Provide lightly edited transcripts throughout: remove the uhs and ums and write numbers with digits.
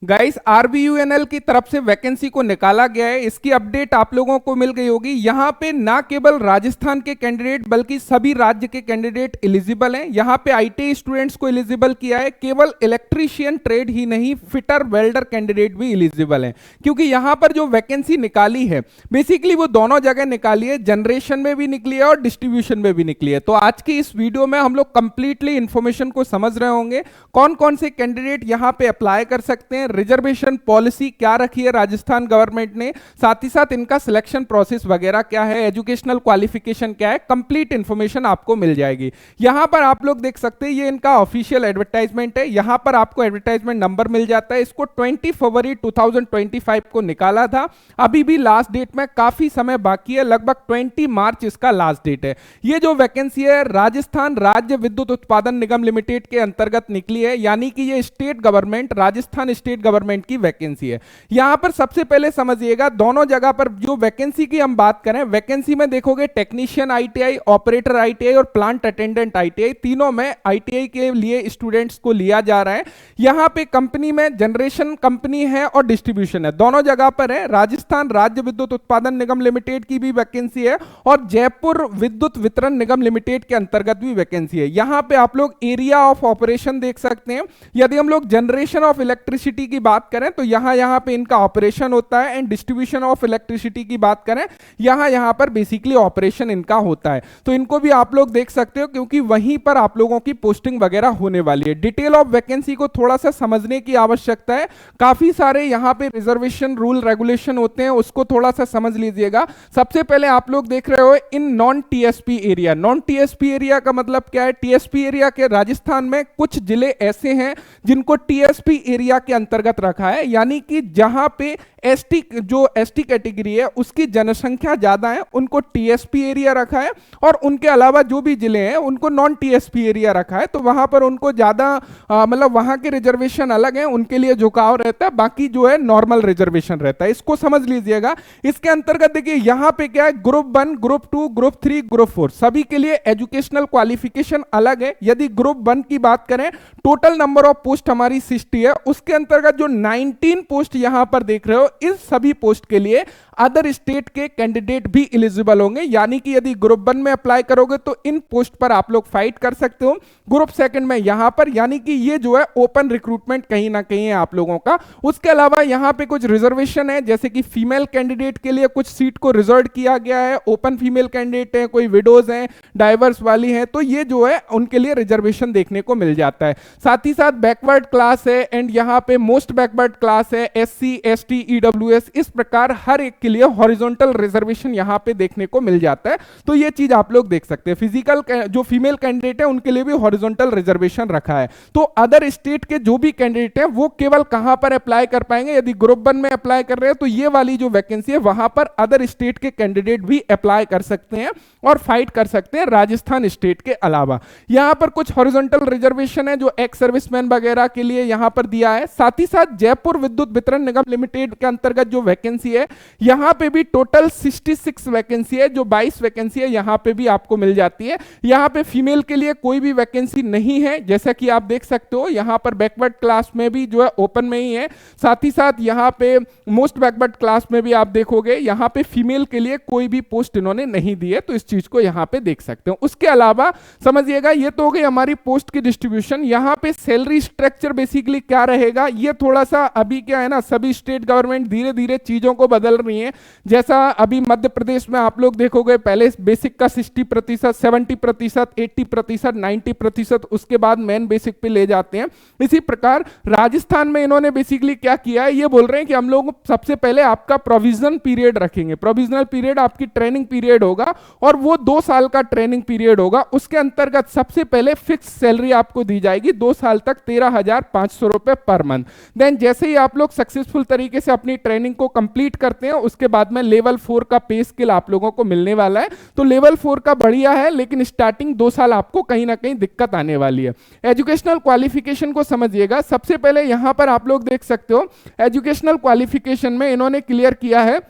Guys आरबीयूएनएल की तरफ से वैकेंसी को निकाला गया है। इसकी अपडेट आप लोगों को मिल गई होगी। यहां पे ना केवल राजस्थान के कैंडिडेट बल्कि सभी राज्य के कैंडिडेट एलिजिबल हैं। यहां पे आईटीआई स्टूडेंट्स को एलिजिबल किया है। केवल इलेक्ट्रीशियन ट्रेड ही नहीं, फिटर वेल्डर कैंडिडेट भी एलिजिबल हैं, क्योंकि यहां पर जो वैकेंसी निकाली है बेसिकली वो दोनों जगह निकाली है, जनरेशन में भी निकली है और डिस्ट्रीब्यूशन में भी निकली है। तो आज की इस वीडियो में हम लोग कंप्लीटली इंफॉर्मेशन को समझ रहे होंगे, कौन कौन से कैंडिडेट यहां पे अप्लाई कर सकते हैं, रिजर्वेशन पॉलिसी क्या रखी है राजस्थान गवर्नमेंट ने, साथ ही साथ इनका सिलेक्शन प्रोसेस वगैरह क्या है, एजुकेशनल क्वालिफिकेशन क्या है, कंप्लीट इंफॉर्मेशन आपको मिल जाएगी। यहां पर आप लोग देख सकते हैं ये इनका ऑफिशियल एडवर्टाइजमेंट है। यहां पर आपको एडवर्टाइजमेंट नंबर मिल जाता है। इसको 20 फरवरी 2025 को निकाला था। अभी भी लास्ट डेट में काफी समय बाकी है, लगभग 20 मार्च इसका लास्ट डेट है। ये जो वैकेंसी है राजस्थान राज्य विद्युत उत्पादन निगम लिमिटेड के अंतर्गत निकली है, यानी कि ये state government, Rajasthan state government की वैकेंसी है। यहां पर सबसे पहले समझिएगा, दोनों जगह पर जो वैकेंसी की हम बात करें, वैकेंसी में देखोगे टेक्नीशियन आईटीआई, ऑपरेटर आईटीआई और प्लांट अटेंडेंट आईटीआई, तीनों में आईटीआई के लिए स्टूडेंट्स को लिया जा रहा है। यहां पे कंपनी में जनरेशन कंपनी है और डिस्ट्रीब्यूशन है, दोनों जगह पर है। राजस्थान राज्य विद्युत उत्पादन निगम लिमिटेड की भी वैकेंसी है और जयपुर विद्युत वितरण निगम लिमिटेड के अंतर्गत भी वैकेंसी है। यहां पे आप लोग एरिया ऑफ ऑपरेशन देख सकते हैं। यदि हम लोग जनरेशन ऑफ इलेक्ट्रिसिटी की बात करें तो यहां पे इनका ऑपरेशन होता है, एंड डिस्ट्रीब्यूशन ऑफ इलेक्ट्रिसिटी की बात करें यहां पर बेसिकली ऑपरेशन इनका होता है। तो इनको भी आप लोग देख सकते हो, क्योंकि वहीं पर आप लोगों की पोस्टिंग वगैरह होने वाली है। डिटेल ऑफ वैकेंसी को थोड़ा सा समझने की आवश्यकता है। काफी सारे यहां पे रिजर्वेशन रूल रेगुलेशन होते हैं, उसको थोड़ा सा समझ लीजिएगा। सबसे पहले आप लोग देख रहे हो in non TSP area. Non TSP area का मतलब क्या है? टीएसपी एरिया के राजस्थान में कुछ जिले ऐसे हैं जिनको टीएसपी एरिया के अंतर्गत रखा है, यानी कि जहां पे एसटी कैटेगरी है उसकी जनसंख्या ज्यादा है, उनको टीएसपी एरिया रखा है, और उनके अलावा जो भी जिले हैं उनको नॉन टीएसपी एरिया रखा है। तो वहां पर उनको ज्यादा मतलब वहां के रिजर्वेशन अलग है, उनके लिए झुकाव रहता है, बाकी जो है नॉर्मल रिजर्वेशन रहता है। इसको समझ लीजिएगा। इसके अंतर्गत देखिए यहां पे क्या है, ग्रुप 1, ग्रुप 2, ग्रुप 3, ग्रुप 4 सभी के लिए एजुकेशनल क्वालिफिकेशन अलग है। यदि ग्रुप 1 की बात करें, टोटल नंबर ऑफ पोस्ट हमारी 60 है, उसके अंतर्गत जो 19 पोस्ट यहां पर देख रहे हो, इस सभी पोस्ट के लिए अदर स्टेट के कैंडिडेट भी एलिजिबल होंगे। यानी कि यदि ग्रुप 1 में अप्लाई करोगे तो इन पोस्ट पर आप लोग फाइट कर सकते हो, ग्रुप 2 में यहां पर, यानी कि ये जो है ओपन रिक्रूटमेंट कहीं ना कहीं है आप लोगों का। उसके अलावा यहां पे कुछ रिजर्वेशन है, जैसे कि फीमेल कैंडिडेट के लिए कुछ सीट को रिजर्व किया गया है। ओपन फीमेल कैंडिडेट है, कोई विडोज हैं, डाइवर्स वाली हैं, तो ये जो है उनके लिए रिजर्वेशन देखने को मिल जाता है। साथ ही साथ बैकवर्ड क्लास है, एंड यहां पे मोस्ट बैकवर्ड क्लास है, एससी, एसटी, ईडब्ल्यूएस, इस प्रकार हर एक के लिए हॉरिजॉन्टल रिजर्वेशन यहां पे देखने को मिल जाता है। तो ये चीज आप लोग देख सकते हैं। फिजिकल जो फीमेल कैंडिडेट है उनके लिए भी हॉरिजॉन्टल रिजर्वेशन रखा है। तो अदर स्टेट के जो भी कैंडिडेट हैं वो केवल कहां पर अप्लाई कर पाएंगे? यदि ग्रुप 1 में अप्लाई कर रहे हैं तो ये वाली जो वैकेंसी है वहां पर अदर स्टेट के कैंडिडेट भी अप्लाई कर सकते हैं और फाइट कर सकते हैं राजस्थान स्टेट के अलावा। यहां पर कुछ हॉरिजॉन्टल रिजर्वेशन है जो एक्स सर्विसमैन वगैरह के लिए यहां पर दिया है। साथ ही साथ जयपुर विद्युत वितरण निगम लिमिटेड के अंतर्गत जो वैकेंसी है यहां पे भी टोटल 66 वैकेंसी है, जो 22 वैकेंसी है यहां पे भी आपको मिल जाती है। यहां पे फीमेल के लिए कोई भी वैकेंसी नहीं है, जैसा कि आप देख सकते हो। यहां पर बैकवर्ड क्लास में भी जो है ओपन में ही है। साथ ही साथ यहां पे मोस्ट बैकवर्ड क्लास में भी आप देखोगे यहां पे फीमेल के लिए कोई भी पोस्ट इन्होंने नहीं दी है, तो इस चीज को यहां पे देख सकते हो। उसके अलावा समझिएगा, ये तो हो गई हमारी पोस्ट की डिस्ट्रीब्यूशन। यहां पे सैलरी स्ट्रक्चर बेसिकली क्या रहेगा, ये थोड़ा सा अभी क्या है ना, सभी स्टेट गवर्नमेंट धीरे धीरे चीजों को बदल रही है। जैसा अभी मध्य प्रदेश में आप लोग देखोगे पहले बेसिक का 60%, 70%, 80%, 90%, उसके बाद मेन बेसिक पे ले जाते हैं। इसी प्रकार राजस्थान में इन्होंने बेसिकली क्या किया है, ये बोल रहे हैं कि हम लोग सबसे पहले आपका प्रोविजनल पीरियड रखेंगे। प्रोविजनल पीरियड आपकी ट्रेनिंग पीरियड होगा और वो 2 साल का ट्रेनिंग पीरियड होगा। उसके अंतर्गत सबसे पहले फिक्स सैलरी आपको दी जाएगी 2 साल तक 13,500 रुपए पर मंथ। देन जैसे ही आप लोग सक्सेसफुल तरीके से अपनी ट्रेनिंग को कंप्लीट करते हैं उसके बाद में लेवल 4 का पे स्केल आप लोगों को मिलने वाला है। तो लेवल 4 का बढ़िया है, लेकिन स्टार्टिंग 2 साल आपको कहीं ना कहीं दिक्कत आने वाली है। एजुकेशनल क्वालिफिकेशन को समझिएगा। सबसे पहले यहां पर आप लोग देख सकते हो एजुकेशनल क्वालिफिकेशन में इन्होंने क्लियर किया है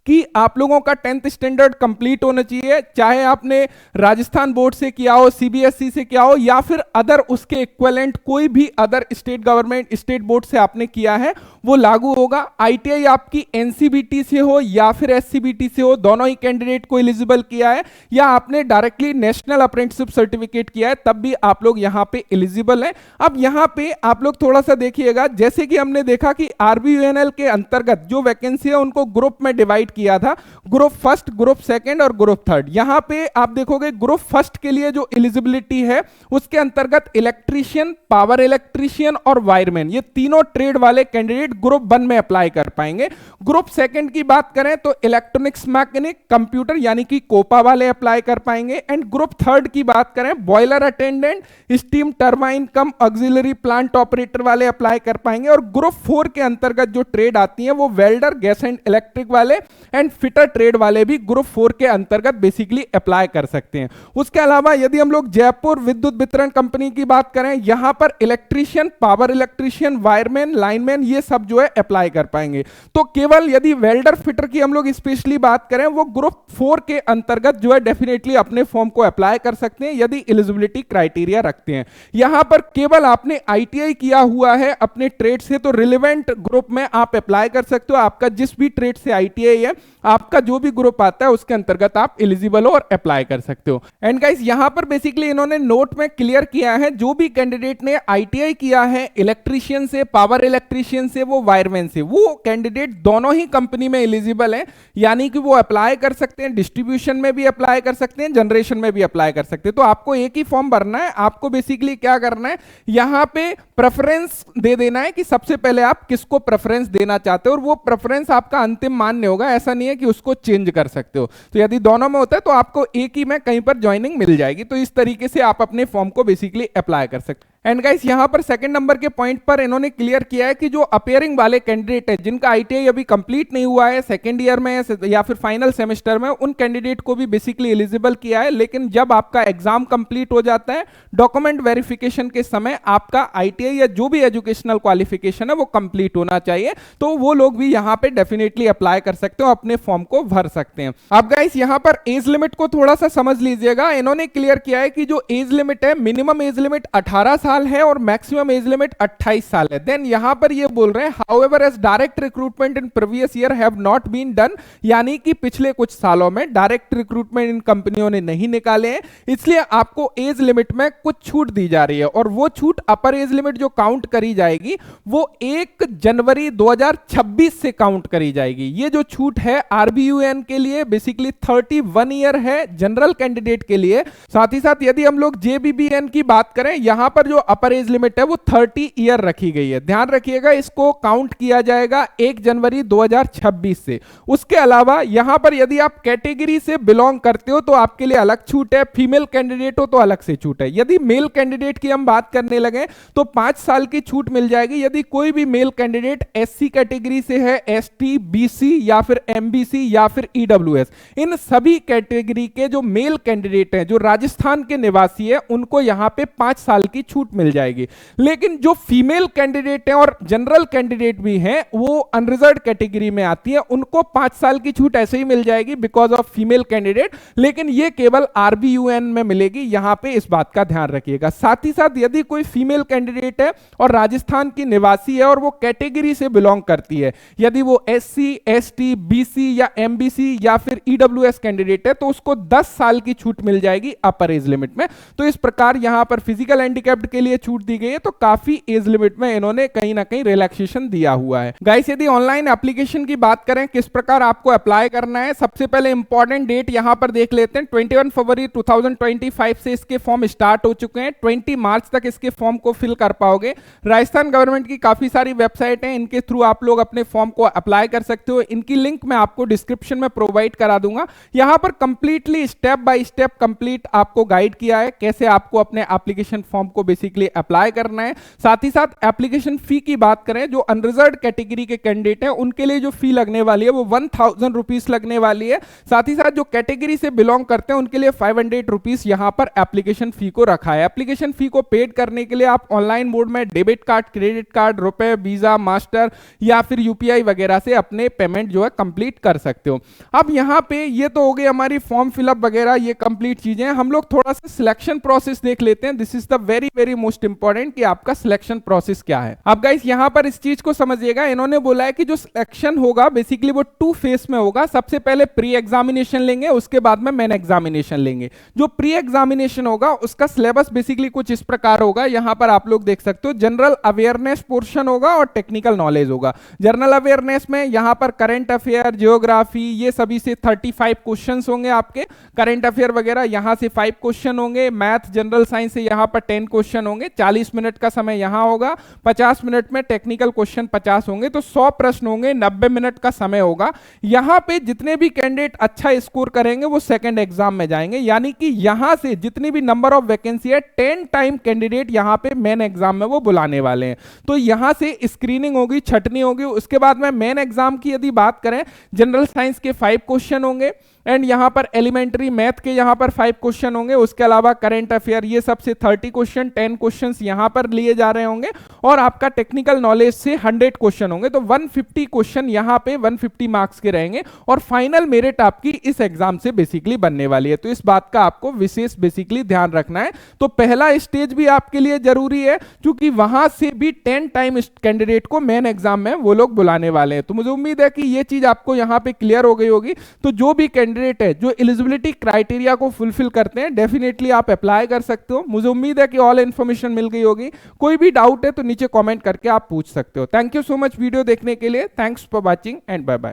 कि आप लोगों का 10th स्टैंडर्ड कंप्लीट होना चाहिए, चाहे आपने राजस्थान बोर्ड से किया हो, सीबीएसई से किया हो, या फिर अदर उसके इक्विवेलेंट कोई भी other state government state board से आपने किया है, वो लागू होगा। आईटीआई आपकी एनसीबीटी से हो या फिर एससीबीटी से हो, दोनों ही कैंडिडेट को एलिजिबल किया है, या आपने डायरेक्टली नेशनल अप्रेंटिसशिप सर्टिफिकेट किया है, तब भी आप लोग यहां पे एलिजिबल हैं। अब यहां पे आप लोग थोड़ा सा देखिएगा, जैसे कि हमने देखा कि आरबीयूएनएल के अंतर्गत जो वैकेंसी है उनको ग्रुप में डिवाइड किया था, ग्रुप फर्स्ट, ग्रुप सेकंड और ग्रुप थर्ड। यहां पे आप देखोगे ग्रुप फर्स्ट के लिए जो एलिजिबिलिटी है उसके अंतर्गत इलेक्ट्रीशियन, पावर इलेक्ट्रीशियन और वायरमैन, ये तीनों ट्रेड वाले कैंडिडेट ग्रुप 1 में अप्लाई कर पाएंगे। ग्रुप सेकंड की बात करें तो इलेक्ट्रॉनिक्स मैकेनिक, कंप्यूटर यानी कि कोपा वाले अप्लाई कर पाएंगे। एंड ग्रुप थर्ड की बात करें, बॉयलर अटेंडेंट, स्टीम टरबाइन कम ऑक्सिलरी प्लांट ऑपरेटर वाले अप्लाई कर पाएंगे। और ग्रुप 4 के अंतर्गत जो ट्रेड आती है वो वेल्डर, गैस एंड इलेक्ट्रिक वाले एंड फिटर ट्रेड वाले भी ग्रुप 4 के अंतर्गत बेसिकली अप्लाई कर सकते हैं। उसके अलावा यदि हम लोग जयपुर विद्युत वितरण कंपनी की बात करें, यहां पर electrician, power electrician, wireman, lineman ये सब जो है अप्लाई कर पाएंगे। तो केवल यदि वेल्डर फिटर की हम लोग स्पेशली बात करें, वो ग्रुप 4 के अंतर्गत जो है डेफिनेटली अपने फॉर्म को अप्लाई कर सकते हैं यदि एलिजिबिलिटी क्राइटेरिया रखते हैं। यहां पर केवल आपने आईटीआई किया हुआ है अपने ट्रेड से तो रिलेवेंट ग्रुप में आप अप्लाई कर सकते हो। आपका जिस भी ट्रेड से आईटीआई है, आपका जो भी ग्रुप आता है उसके अंतर्गत आप एलिजिबल हो और अप्लाई कर सकते हो। एंड गाइस यहां पर बेसिकली इन्होंने नोट में क्लियर किया है, जो भी कैंडिडेट ने आईटीआई किया है इलेक्ट्रीशियन से, पावर इलेक्ट्रीशियन से, वो वायरमैन से, वो कैंडिडेट दोनों ही कंपनी में एलिजिबल है, यानी कि वो अप्लाई कर सकते हैं, डिस्ट्रीब्यूशन में भी अप्लाई कर सकते हैं, जनरेशन में भी अप्लाई कर सकते हैं। तो आपको एक ही फॉर्म भरना है। आपको बेसिकली क्या करना है, यहां पे प्रेफरेंस दे देना है कि सबसे पहले आप किसको प्रेफरेंस देना चाहते हो, और वो प्रेफरेंस आपका अंतिम मान्य होगा। ऐसा नहीं है कि उसको चेंज कर सकते हो। तो यदि दोनों में होता है तो आपको एक ही में कहीं पर ज्वाइनिंग मिल जाएगी। तो इस तरीके से आप अपने फॉर्म को बेसिकली अप्लाई कर सकते हो। एंड गाइस यहां पर सेकंड नंबर के पॉइंट पर इन्होंने क्लियर किया है कि जो अपेयरिंग वाले कैंडिडेट है, जिनका आईटीआई अभी कंप्लीट नहीं हुआ है, सेकंड ईयर में या फिर फाइनल सेमेस्टर में, उन कैंडिडेट को भी बेसिकली एलिजिबल किया है। लेकिन जब आपका एग्जाम कंप्लीट हो जाता है, डॉक्यूमेंट वेरिफिकेशन के समय आपका आईटीआई या जो भी एजुकेशनल क्वालिफिकेशन है वो कंप्लीट होना चाहिए। तो वो लोग भी यहां पे डेफिनेटली अप्लाई कर सकते हो, अपने फॉर्म को भर सकते हैं। अब गाइस यहां पर एज लिमिट को थोड़ा सा समझ लीजिएगा। इन्होंने क्लियर किया है कि जो एज लिमिट है, मिनिमम एज लिमिट 18 साल है और मैक्सिमम एज लिमिट 28 साल है। देन यहां पर ये बोल रहे हैं, however as direct recruitment in previous year have not been done, यानी कि पिछले कुछ सालों में डायरेक्ट रिक्रूटमेंट इन कंपनियों ने नहीं निकाले हैं, इसलिए आपको एज लिमिट में कुछ छूट दी जा रही है। और वो छूट, अपर एज लिमिट जो काउंट करी जाएगी वो 1 जनवरी 2026 से काउंट करी जाएगी। ये जो छूट है आरबीयूएन के लिए बेसिकली 31 ईयर है जनरल कैंडिडेट के लिए। साथ ही साथ यदि हम लोग जेबीबीएन की बात करें, यहां पर जो अपर एज लिमिट है वो 30 ईयर रखी गई है। ध्यान रखिएगा, इसको काउंट किया जाएगा 1 जनवरी 2026 से। उसके अलावा यहां पर यदि आप कैटेगरी से बिलोंग करते हो तो आपके लिए अलग छूट है, फीमेल कैंडिडेट हो तो अलग से छूट है। यदि मेल कैंडिडेट की हम बात करने लगे तो 5 साल की छूट मिल जाएगी यदि कोई भी मेल कैंडिडेट एससी कैटेगरी से है, एसटी, बीसी या फिर एमबीसी या फिर ईडब्ल्यूएस, इन सभी कैटेगरी के जो मेल कैंडिडेट हैं, जो राजस्थान के निवासी है, उनको यहां पे 5 साल की छूट मिल जाएगी। लेकिन जो फीमेल कैंडिडेट हैं और जनरल कैंडिडेट भी हैं, वो अनरिजर्व्ड कैटेगरी में आती है, उनको 5 साल की छूट ऐसे ही मिल जाएगी बिकॉज ऑफ फीमेल कैंडिडेट। लेकिन ये केवल आरबीयूएन में मिलेगी, यहां पे इस बात का ध्यान रखिएगा। साथ ही साथ यदि कोई फीमेल कैंडिडेट है और राजस्थान की निवासी है और वो कैटेगरी से बिलोंग करती है, यदि वो एससी, एसटी, बीसी या एमबीसी या फिर ईडब्ल्यूएस कैंडिडेट है, तो उसको 10 साल की छूट मिल जाएगी अपर एज लिमिट में। तो इस प्रकार यहां पर फिजिकल हैंडीकैप्ड के लिए छूट दी गई है, तो काफी एज लिमिट में इन्होंने कहीं ना कहीं रिलैक्सेशन दिया हुआ है। गाइस यदि ऑनलाइन एप्लीकेशन की बात करें, किस प्रकार आपको अप्लाई करना है, सबसे पहले इंपॉर्टेंट डेट यहां पर देख लेते हैं। 21 फरवरी 2025 से इसके फॉर्म स्टार्ट हो चुके हैं। 20 मार्च तक इसके फॉर्म को फिल कर पाओगे। राजस्थान गवर्नमेंट की काफी सारी वेबसाइट हैं, इनके थ्रू आप लोग अपने फॉर्म को अप्लाई कर सकते हो। इनकी लिंक मैं आपको डिस्क्रिप्शन में प्रोवाइड करा दूंगा। यहां पर completely step by step complete आपको गाइड किया है कैसे आपको अपने एप्लीकेशन फॉर्म को बेसिकली बेसिकली अप्लाई करना है। साथ ही साथ एप्लीकेशन फी की बात करें, जो अनरिजर्व कैटेगरी के कैंडिडेट हैं उनके लिए जो फी लगने वाली है वो 1000 रुपीज लगने वाली है। साथ ही साथ जो कैटेगरी से बिलोंग करते हैं उनके लिए 500 रुपीज यहां पर एप्लीकेशन फी को रखा है। एप्लीकेशन फी को पेड करने के लिए आप ऑनलाइन मोड में डेबिट कार्ड, क्रेडिट कार्ड, रुपए, वीजा, मास्टर या फिर यूपीआई वगैरह से अपने पेमेंट जो है कंप्लीट कर सकते हो। अब यहां पे ये तो हो गई हमारी फॉर्म फिलअप वगैरह, ये कंप्लीट चीजें। हम लोग थोड़ा सा सिलेक्शन प्रोसेस देख लेते हैं। This is the very very most important कि आपका सिलेक्शन प्रोसेस क्या है। अब गाइस यहां पर इस चीज को समझिएगा, इन्होंने बोला है कि जो सिलेक्शन होगा बेसिकली वो 2 फेस में होगा। सबसे पहले प्री एग्जामिनेशन लेंगे, उसके बाद में मेन एग्जामिनेशन लेंगे। जो प्री एग्जामिनेशन होगा उसका सिलेबस बेसिकली कुछ इस प्रकार होगा, यहां पर आप लोग देख सकते हो। जनरल अवेयरनेस पोर्शन होगा और टेक्निकल नॉलेज होगा। जनरल अवेयरनेस में यहां पर करंट अफेयर, जियोग्राफी, ये सभी से 35 क्वेश्चंस होंगे आपके। करंट अफेयर वगैरह यहां से 5 क्वेश्चन होंगे। मैथ, जनरल साइंस से यहां पर 10 क्वेश्चन होंगे। 40 मिनट का समय यहां होगा। 50 मिनट में टेक्निकल क्वेश्चन 50 होंगे, तो 100 प्रश्न होंगे। 90 मिनट का समय होगा। यहां पे जितने भी कैंडिडेट अच्छा स्कोर करेंगे वो सेकंड एग्जाम में जाएंगे, यानी कि यहां से जितनी भी नंबर ऑफ वैकेंसी है 10 टाइम कैंडिडेट यहां पे मेन एग्जाम में वो बुलाने वाले हैं। तो यहां से स्क्रीनिंग होगी, छटनी होगी। उसके बाद में मेन एग्जाम की यदि बात करें, जनरल साइंस के 5 क्वेश्चन होंगे एंड यहां पर एलिमेंट्री मैथ के यहां पर 5 क्वेश्चन होंगे। उसके अलावा करंट अफेयर ये सबसे 30 क्वेश्चन, 10 क्वेश्चंस यहां पर लिए जा रहे होंगे और आपका टेक्निकल नॉलेज से 100 क्वेश्चन होंगे। तो 150 क्वेश्चन यहां पे 150 मार्क्स के रहेंगे और फाइनल मेरिट आपकी इस एग्जाम से बेसिकली बनने वाली है। तो इस बात का आपको विशेष बेसिकली ध्यान रखना है। तो पहला स्टेज भी आपके लिए जरूरी है, क्योंकि वहां से भी 10 टाइम कैंडिडेट को मेन एग्जाम में वो लोग बुलाने वाले हैं। तो मुझे उम्मीद है कि ये चीज आपको यहां पे क्लियर हो गई होगी। तो जो भी कैंडिडेट है जो एलिजिबिलिटी क्राइटेरिया को फुलफिल करते हैं, डेफिनेटली आप अप्लाई कर सकते हो। मुझे उम्मीद है कि ऑल इन्फॉर्मेशन मिल गई होगी। कोई भी डाउट है तो नीचे कमेंट करके आप पूछ सकते हो। Thank you so much video देखने के लिए। Thanks for watching and bye bye.